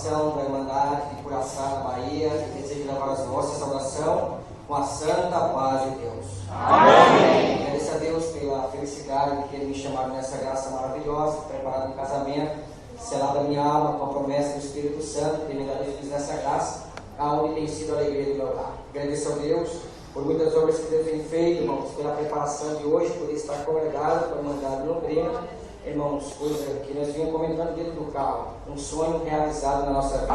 participação da Irmandade de Curaçá, na Bahia, e desejo levar as nossas saudação com a santa paz de Deus. Amém. Agradeço a Deus pela felicidade de que Ele me chamar nessa graça maravilhosa, preparado um casamento, selado a minha alma com a promessa do Espírito Santo, que me dá Deus nessa graça, aonde tem sido a alegria do meu lar. Agradeço a Deus por muitas obras que Deus tem feito, irmãos, pela preparação de hoje, por estar congregado para mandar de Londrina. Irmãos, coisa que nós vínhamos comentando dentro do carro, um sonho realizado na nossa vida.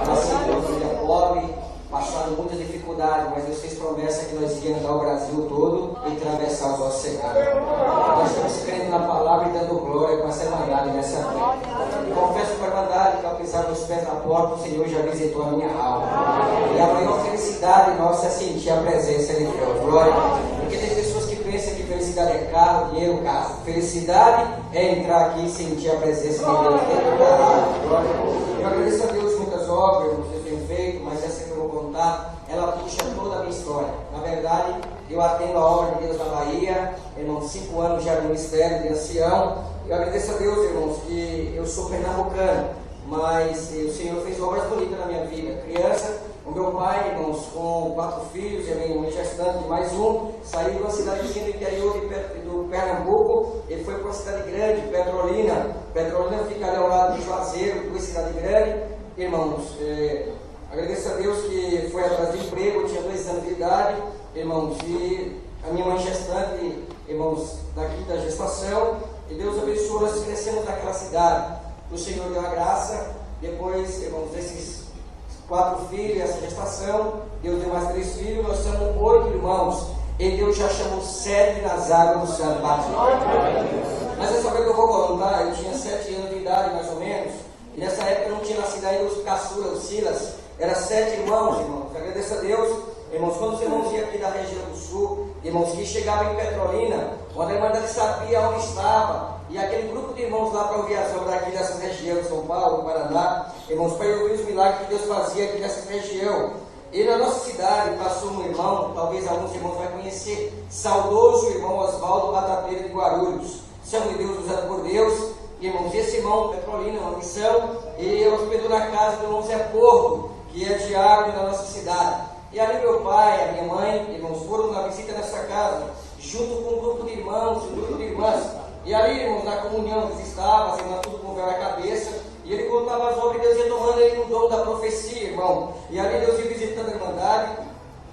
Nasci de uma família pobre, passando muitas dificuldades, mas Deus fez promessa que nós iríamos dar o Brasil todo e atravessar os oceanos. Nós estamos crendo na palavra e dando glória com essa irmandade nessa vida. Confesso com a irmandade que ao pisar meus pés na porta, o Senhor já visitou a minha alma. E a maior felicidade nossa é sentir a presença de Deus. Glória. Porque tem pessoas que pensam que felicidade é carro, dinheiro, casa. Felicidade é entrar aqui e sentir a presença de Deus dentro da alma. Glória. Eu agradeço a Deus muitas obras que eu tenho feito, mas essa que eu vou contar, ela puxa toda a minha história. Na verdade, eu atendo a obra de Deus na Bahia, irmãos, 5 anos já no ministério de ancião. Eu agradeço a Deus, irmãos, que eu sou pernambucano, mas o Senhor fez obras bonitas na minha vida. Criança, o meu pai, irmãos, com 4 filhos, e a minha mãe gestante de mais um, saiu de uma cidadezinha do interior do Pernambuco, ele foi para uma cidade grande, Petrolina. Petrolina fica ali ao lado de Juazeiro, 2 cidades grandes. Irmãos, agradeço a Deus que foi atrás de emprego, eu tinha 2 anos de idade, irmãos, e a minha mãe gestante, irmãos, da quinta gestação, e Deus abençoou, nós crescemos naquela cidade. O Senhor deu a graça, depois, irmãos, desses 4 filhos, essa gestação, Deus deu mais 3 filhos, nós somos 8 irmãos, e Deus já chamou 7 nas águas do Santo Batismo. Mas essa vez que eu vou contar, eu tinha 7 anos de idade, mais ou menos, e nessa época não tinha nascido ainda os caçulas, os Silas, eram 7 irmãos, irmãos. Agradeço a Deus, irmãos, quando os irmãos iam aqui da região do sul, irmãos, que chegavam em Petrolina, quando a irmã sabia onde estava, e aquele grupo de irmãos lá para ouvir as obras aqui dessa região, São Paulo, Paraná, irmãos, para ouvir os milagres que Deus fazia aqui nessa região. E na nossa cidade passou um irmão, talvez alguns irmãos vão conhecer, saudoso irmão Oswaldo Batapeira de Guarulhos, servo de Deus usado por Deus. Irmãos, esse irmão, Petrolina, uma missão, e hospedou na casa do irmão Zé Porto, que é diácono da nossa cidade. E ali meu pai, a minha mãe, irmãos, foram na visita nessa casa, junto com um grupo de irmãos, um grupo de irmãs. E ali, irmãos, na comunhão eles estavam, as irmãs tudo com véu na cabeça, e ele contava as obras de Deus ia tomando ele no dom da profecia, irmão. E ali Deus ia visitando a irmandade,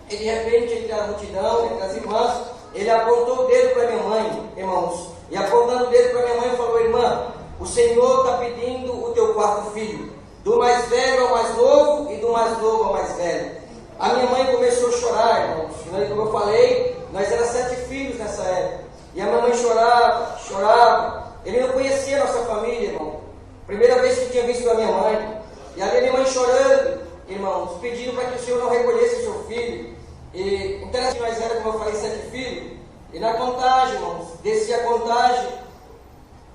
e de repente, entre a multidão, entre as irmãs, ele apontou o dedo para minha mãe, irmãos, e apontando o dedo para minha mãe, falou: irmã, o Senhor está pedindo o teu 4º filho, do mais velho ao mais novo e do mais novo ao mais velho. A minha mãe começou a chorar, irmãos. Como eu falei, nós éramos 7 filhos nessa época. E a minha mãe chorava, chorava. Ele não conhecia a nossa família, irmão. Primeira vez que tinha visto a minha mãe. E ali a minha mãe chorando, irmãos, pedindo para que o Senhor não recolhesse o seu filho. E interessante, nós éramos, como eu falei, 7 filhos. E na contagem, irmãos, descia a contagem.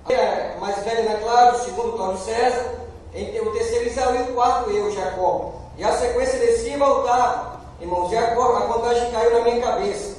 A mais velha Ana Cláudia, o segundo Cláudio César, o terceiro Isaú e o 4º eu, Jacó. E a sequência descia e voltava. Irmãos, Jacó, a contagem caiu na minha cabeça.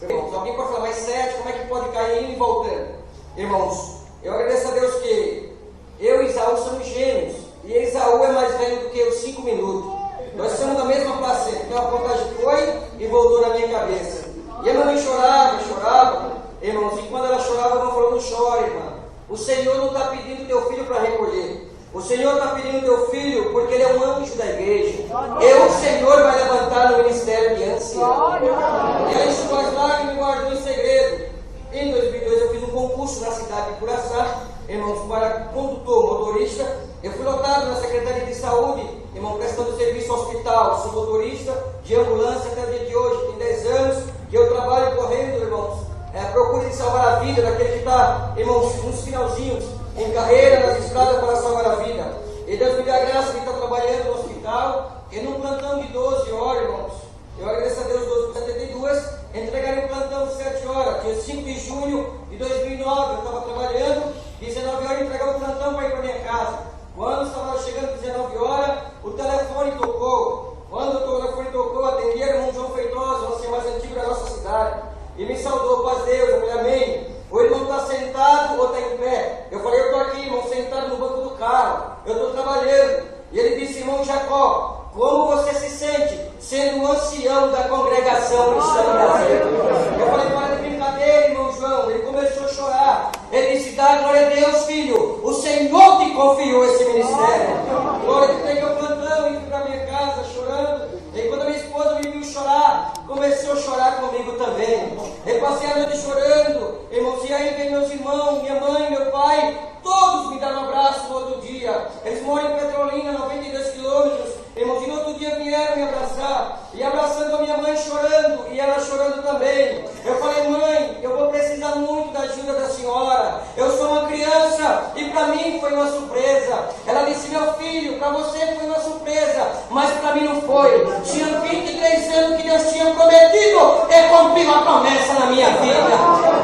Irmãos, alguém pode falar, mais 7, como é que pode cair indo e voltando? Irmãos, eu agradeço a Deus que eu e Isaú somos gêmeos. E Isaú é mais velho do que eu, 5 minutos. Nós somos da mesma placenta. Então a contagem foi e voltou na minha cabeça. E a minha mãe chorava, chorava. Irmãos, e quando ela chorava, ela falou: não chore, irmã. O Senhor não está pedindo teu filho para recolher. O Senhor está pedindo teu filho porque ele é um anjo da igreja. O Senhor vai levantar no ministério de ancião. E ela enxugou as lágrimas e guardou em segredo. Em 2002 eu fiz um concurso na cidade de Curaçá, irmãos, para condutor, motorista. Eu fui lotado na Secretaria de Saúde, irmão, prestando serviço ao hospital. Sou motorista de ambulância até o dia de hoje. Tem 10 anos que eu trabalho correndo, irmãos. Procure salvar a vida daquele que está, irmãos, nos finalzinhos, em carreira, nas estradas para salvar a vida. E Deus me dá a graça de estar trabalhando no hospital, e num plantão de 12 horas, irmãos. Eu agradeço a Deus, 12 por 72, entregaria um plantão de 7 horas. Dia 5 de junho de 2009, eu estava trabalhando, 19 horas, entregava o plantão para ir para minha casa. Quando estava chegando 19 horas, o telefone tocou. Quando o telefone tocou, atendia o irmão João Feitosa, o ancião mais antigo da nossa cidade. E me saudou, paz Deus, eu falei: amém. O irmão está sentado ou está em pé? Eu falei: eu estou aqui, irmão, sentado no banco do carro. Eu estou trabalhando. E ele disse: irmão Jacó, como você se sente sendo o ancião da congregação cristã do Brasil? Eu falei: para de brincadeira, irmão João. Ele começou a chorar. Ele disse: dá glória a Deus, filho, o Senhor te confiou esse ministério. Glória, que peguei o plantão e fui para minha casa chorando. E quando a minha esposa me viu chorar, começou a chorar comigo também. Eu passei a noite chorando, irmãos. E aí vem meus irmãos, minha mãe, meu pai, todos me deram um abraço no outro dia. Eles moram em Petrolina, 92 quilômetros. Irmãos, e no outro dia vieram me abraçar, e abraçando a minha mãe chorando, e ela chorando também. Eu falei: mãe, eu vou precisar muito da ajuda da senhora. Eu sou uma criança, e para mim foi uma surpresa. Ela disse: meu filho, para você foi uma surpresa, mas para mim não foi. Tinha 23 anos que Deus tinha prometido, e cumpriu a promessa na minha vida.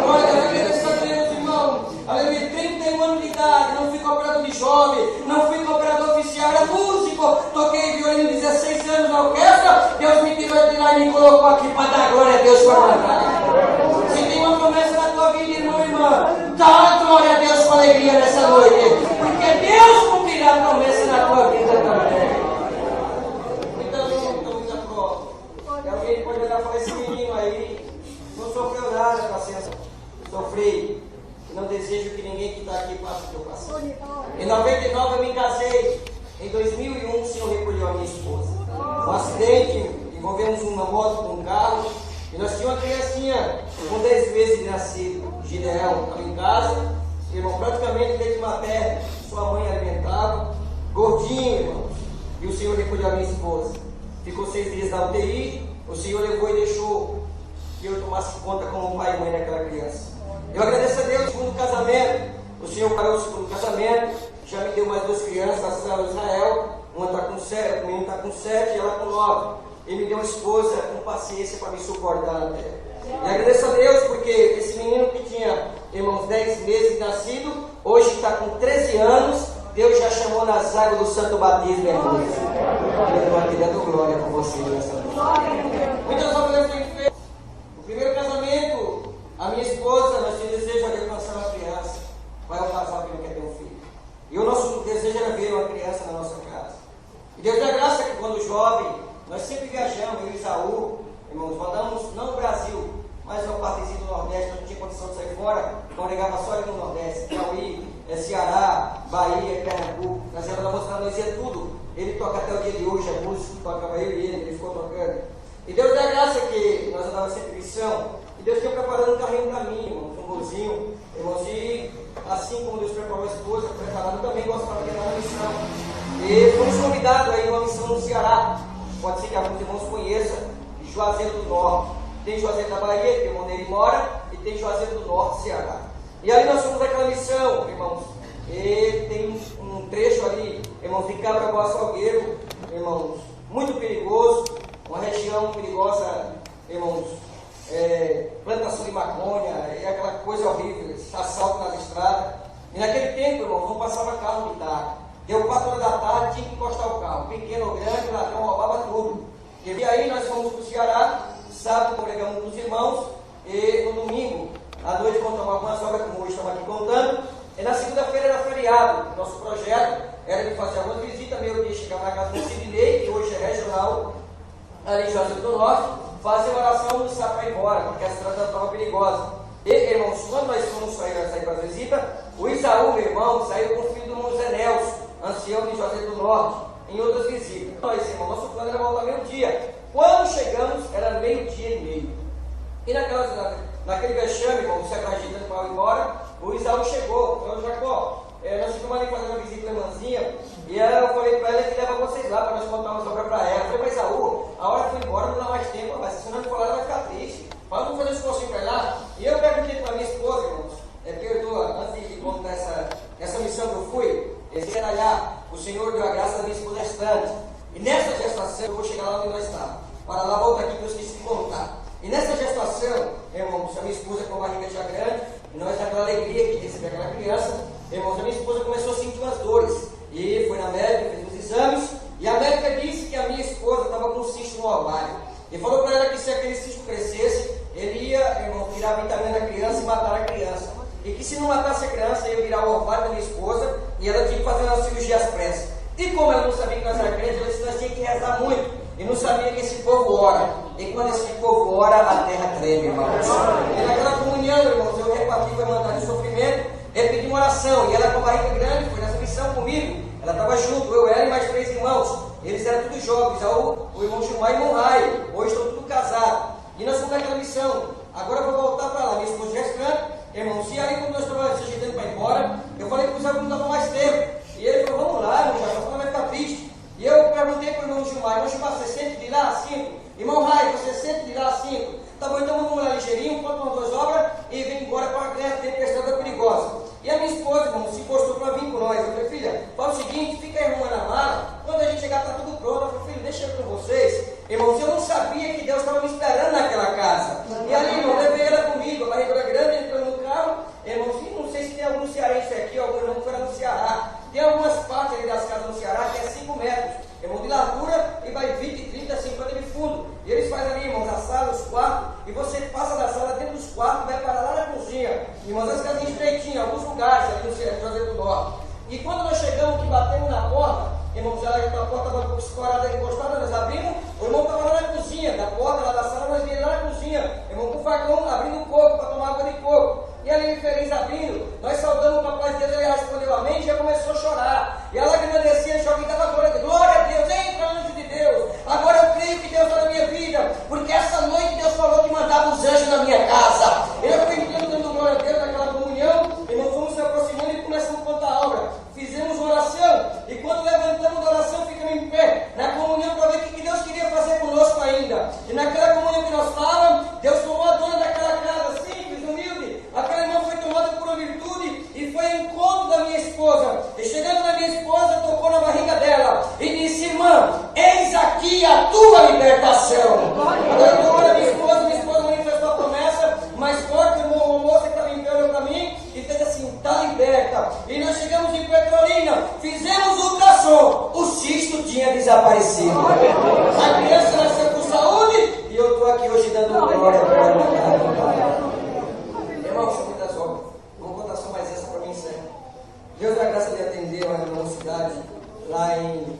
Glória a Deus, irmão. Aleluia, 31 anos de idade, não fui cooperador de jovem, não fui cooperador oficial, era músico, toquei violino 16 anos na orquestra. Deus me tirou de lá e me colocou aqui para dar glória a Deus para cantar. Se tem uma promessa na tua vida, irmão e irmã, dá glória a Deus com alegria nessa noite, porque Deus cumprirá a promessa na tua vida também. Muita prova. E alguém pode olhar e falar: esse menino aí não sofreu nada para ser. Sofri. Não desejo que ninguém que está aqui passe o que eu passei. Em 99 eu me casei. Em 2001 o Senhor recolheu a minha esposa. Um acidente, envolvemos uma moto com um carro. E nós tínhamos uma criancinha com 10 meses de nascido. Gideão estava em casa. Irmão, praticamente leite materno. Sua mãe alimentava. Gordinho, irmãos. E o Senhor recolheu a minha esposa. Ficou 6 dias na UTI. O Senhor levou e deixou que eu tomasse conta como pai e mãe daquela criança. Eu agradeço a Deus. Segundo casamento, o Senhor parou o segundo casamento, já me deu mais 2 crianças, a Sara e Israel. Uma está com 7, o menino está com 7 e ela com 9. Ele me deu uma esposa com paciência para me suportar até. E agradeço a Deus porque esse menino que tinha, irmãos, 10 meses de nascido, hoje está com 13 anos. Deus já chamou nas águas do Santo Batismo, irmãos. Eu estou aqui dando glória com vocês nessa noite. Muitas obras têm feito. O primeiro casamento, a minha esposa, nós tínhamos desejo de alcançar uma criança. Vai ao casal que não quer ter um filho. E o nosso desejo era ver uma criança na nossa casa. E Deus dá graça que quando jovem, nós sempre viajamos, eu e Isaú, irmãos, mandamos, não no Brasil, mas uma partezinha do Nordeste, nós não tinha condição de sair fora, congregava só ali no Nordeste, Piauí, Ceará, Bahia, Pernambuco. Nós éramos da música, nós ia tudo. Ele toca até o dia de hoje, a música, tocava eu e ele ficou tocando. E Deus dá graça que nós andávamos sempre em missão. E Deus tinha preparado um carrinho para mim, irmãos, um golzinho, irmãos, e assim como Deus preparou a esposa, preparado também gostava de ir na missão. E fomos convidados aí a uma missão no Ceará. Pode ser que alguns irmãos conheçam, Juazeiro do Norte. Tem Juazeiro da Bahia, que é onde ele mora, e tem Juazeiro do Norte, Ceará. E ali nós fomos naquela missão, irmãos. E tem um trecho ali, irmãos, de Cabraguá Salgueiro, irmãos, muito perigoso, uma região perigosa, irmãos. Plantação de maconha, aquela coisa horrível, assalto nas estradas. E naquele tempo, irmãos, não passava carro de tarde. Deu 4 horas da tarde, tinha que encostar o carro. Pequeno ou grande, o ladrão roubava tudo. E aí nós fomos para o Ceará, sábado congregamos com os irmãos, e no domingo, à noite contamos algumas obras, como hoje estamos aqui contando. E na segunda-feira era feriado. Nosso projeto era de fazer algumas visitas, meio-dia chegava na casa do Sidney, que hoje é regional, ali em Juazeiro do Norte, fazer uma oração no sábado para ir embora, porque a estrada estava perigosa. E, irmãos, quando nós fomos sair para a visita, o Isaú, meu irmão, saiu com o filho do irmão Zé Nelson, ancião de Juazeiro do Norte, em outras visitas. Nós, irmão, nosso plano era voltar meio-dia. Quando chegamos, era 12:30. E naquele vexame, irmão, se agitando para ir embora, o Isaú chegou, falou: Jacó, nós ficamos ali fazendo uma visita na irmãzinha, e eu falei para ela que leva vocês lá para nós contarmos obra para ela. Eu falei: mas Isaú, a hora que foi embora não dá mais tempo, mas se não me falar, ela vai ficar triste. Vamos fazer esse esforço para lá. E eu perguntei para minha esposa, irmãos, perdoa, antes de contar essa missão que eu fui, o Senhor deu a graça da minha esposa gestante. E nessa gestação, eu vou chegar lá onde nós estávamos. Para lá, volta aqui que eu esqueci de contar. E nessa gestação, irmãos, a minha esposa com a barriga já grande, e nós naquela alegria de receber aquela criança, irmãos, a minha esposa começou a sentir umas dores. E foi na médica, fez os exames, e a médica disse que a minha esposa estava com um cisto no ovário. E falou para ela que se aquele cisto crescesse, ele ia, irmão, tirar a vitamina da criança e matar a criança. E que se não matasse a criança, ia virar o ovário da minha esposa, e ela tinha que fazer uma cirurgia às pressas. E como ela não sabia que nós éramos crentes, ela disse que nós tínhamos que rezar muito. E não sabia que esse povo ora. E quando esse povo ora, a terra treme, irmãos. E naquela comunhão, irmãos, eu reparti, foi mandar de sofrimento. Ele pediu uma oração. E ela com a barriga grande, foi nessa missão comigo. Ela estava junto, eu, ela e mais 3 irmãos. Eles eram todos jovens. O irmão Gilmar e o irmão Raio. Hoje estão todos casados. E nós fomos naquela missão. Agora eu vou voltar para lá. Minha esposa gestante, irmãos. E aí, quando nós estávamos se ajeitando para ir embora, eu falei que os alunos não estavam mais tempo. E ele falou: vamos lá, irmão, já não vai ficar triste. E eu perguntei para o irmão Gilmar: irmão Gilmar, você sente de lá 5? Irmão Raio, você sente de lá 5? Tá bom, então vamos lá ligeirinho, enquanto umas 2 obras e vem embora para a guerra, tem que a estrada perigosa. E a minha esposa, irmão, se postou para vir com nós. Eu falei: filha, fala o seguinte, fica a irmã na mala, quando a gente chegar está tudo pronto. Eu falei: filho, deixa eu com vocês. Irmãos, eu não sabia que Deus estava me esperando naquela casa. E ali, irmão, levei ela comigo, a barriga era grande, entrando no carro. Irmãos, não sei se tem algum cearense aqui, algum irmão que foi lá no Ceará. Tem algumas partes ali das casas no Ceará que é 5 metros, irmão, de largura, e vai 20, 30, 50 de fundo. E eles fazem ali, irmãos, a sala, os quartos, e você passa da sala dentro dos quartos, vai parar lá na cozinha. Irmãos, as casinhas estreitinhas, alguns lugares ali no Ceará do Norte. E quando nós chegamos, que batemos na porta, irmãos, a porta estava um pouco escorada, encostada, nós abrimos, o irmão estava lá na cozinha, da porta lá da sala, nós vimos lá na cozinha, irmão, com o facão abrindo coco, para tomar água de coco. E ali, feliz abrindo, nós saudamos o papai de Deus, ele respondeu amém, e já começou a chorar. E a lágrima descia, e choque estava glória a Deus, entra anjo de Deus. Agora eu creio que Deus está na minha vida, porque essa noite Deus falou que mandava os anjos na minha casa. Eu fui entrando dando glória a Deus naquela comunhão, e nós fomos se aproximando e começamos a contar a obra. Fizemos oração, e quando levantamos da oração, ficamos em pé, na comunhão, para ver o que Deus queria fazer conosco ainda. E naquela comunhão que nós estávamos, Deus tomou a dona daquela casa, simples, humilde. Aquela irmã foi tomada por uma virtude e foi ao encontro da minha esposa. E chegando na minha esposa, tocou na barriga dela e disse: irmã, eis aqui a tua libertação. Agora tocou na minha esposa manifestou a promessa mais forte. O moço que estava em pé olhou para mim e fez assim: está liberta. E nós chegamos em Petrolina, fizemos ultrassom, o cisto tinha desaparecido. A criança nasceu com saúde e eu estou aqui hoje dando glória a Deus. Irmão, deixa eu cuidar das obras. Vou contar só mais essa para mim, encerrar. Deus dá graça de atender uma cidade lá em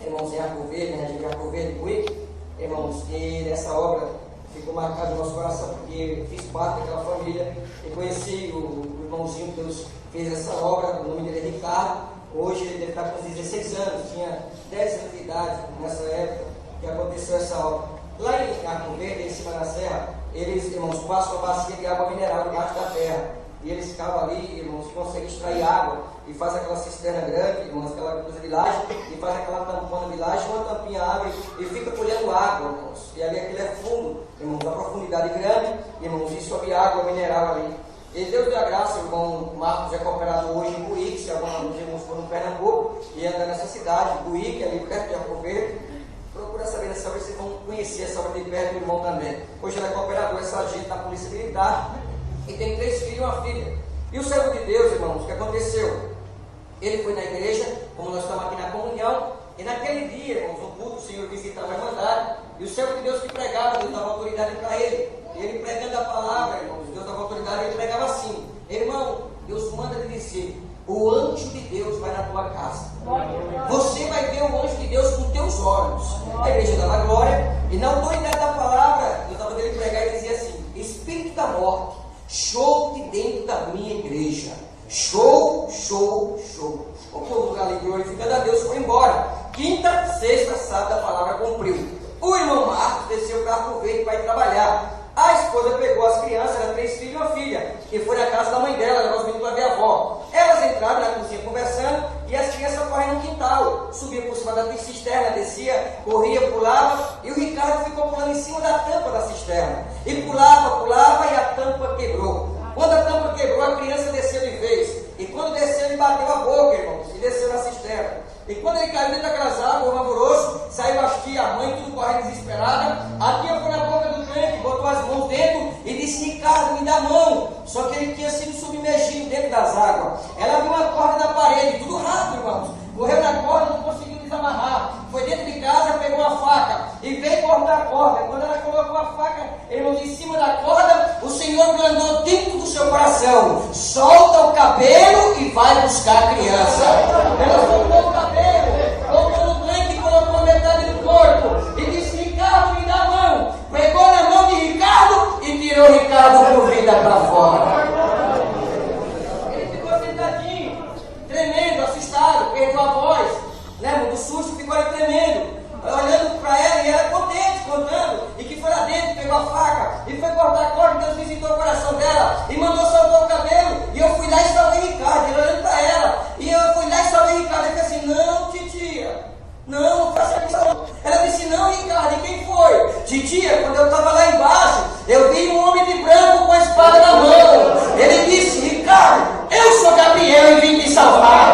irmãos, em Arco Verde, né, de Arco Verde, Buíque, irmãos, e essa obra ficou marcada no nosso coração, porque fiz parte daquela família e conheci o irmãozinho que Deus fez essa obra. O nome dele é Ricardo. Hoje ele deve estar com 16 anos, tinha 10 anos de idade nessa época que aconteceu essa obra. Lá em Arco Verde, em cima da serra, eles, irmãos, passam uma bacia de água mineral debaixo da terra. E eles ficavam ali, irmãos, conseguem extrair água e faz aquela cisterna grande, irmãos, aquela coisa de laje, e faz aquela tampona de laje, uma tampinha abre e fica colhendo água, irmãos. E ali aquele é fundo, irmãos, uma profundidade grande, irmãos, e sobe água mineral ali. E Deus deu a graça, o irmão Marcos é cooperador hoje em Buíque, se alguns irmãos foram no Pernambuco, e anda nessa cidade, Buíque, ali perto de Arco Verde. Procura saber dessa obra, vocês vão conhecer essa obra de perto do irmão também. Hoje ele é cooperador, é sargento da Polícia Militar, e tem 3 filhos e uma filha. E o servo de Deus, irmãos, o que aconteceu? Ele foi na igreja, como nós estamos aqui na comunhão, e naquele dia, irmãos, um culto, o Senhor visitava a Irmandade, e o servo de Deus que pregava, Deus dava autoridade para ele. E ele pregando a palavra, irmãos, Deus dava autoridade, ele pregava assim: irmão, Deus manda lhe dizer, o anjo de Deus vai na tua casa. Você vai ver o anjo de Deus com teus olhos. A igreja dava glória, e na autoridade da palavra, Deus estava dele pregar e dizia assim: espírito da morte, show de dentro da minha igreja. Show, show, show. O povo ali glorificando a Deus foi embora. Quinta, sexta, sábado a palavra cumpriu. O irmão Marcos desceu para Arco Verde para ir trabalhar. A esposa pegou as crianças, eram 3 filhos e uma filha, que foi na casa da mãe dela, levou os meninos para ver a avó. Elas entraram na cozinha conversando e as crianças correndo no quintal. Subia por cima da cisterna, descia, corria, pulava, e o Ricardo ficou pulando em cima da tampa da cisterna. E pulava e a tampa quebrou. Quando a tampa quebrou, a criança desceu de vez. E quando desceu, ele bateu a boca, irmãos, e desceu na cisterna. E quando ele caiu dentro daquelas águas, o amoroso, saiu as tia, a mãe, tudo correndo desesperada. A tia foi na boca do crente, botou as mãos dentro e disse: Ricardo, me dá a mão. Só que ele tinha sido submergido dentro das águas. Ela viu uma corda na parede, tudo rápido, irmãos. Correu na corda, não conseguiu desamarrar. Foi dentro de casa, pegou a faca e veio cortar a corda. Quando ela colocou a faca, irmãos, em cima da corda, o Senhor blandou dentro do seu coração: solta o cabelo e vai buscar a criança. Ela soltou o cabelo susto ficou ali tremendo, olhando para ela, e ela contente, contando, e que foi lá dentro, pegou a faca, e foi cortar a corda. Deus visitou o coração dela, e mandou soltar o cabelo, e eu fui lá e salvei Ricardo, ele olhando para ela, e eu fui lá e salvei Ricardo, ele disse assim, não, titia, não faça isso. Ela disse, não, Ricardo, e quem foi? Titia, quando eu estava lá embaixo, eu vi um homem de branco com a espada na mão, ele disse, Ricardo, eu sou Gabriel e vim te salvar.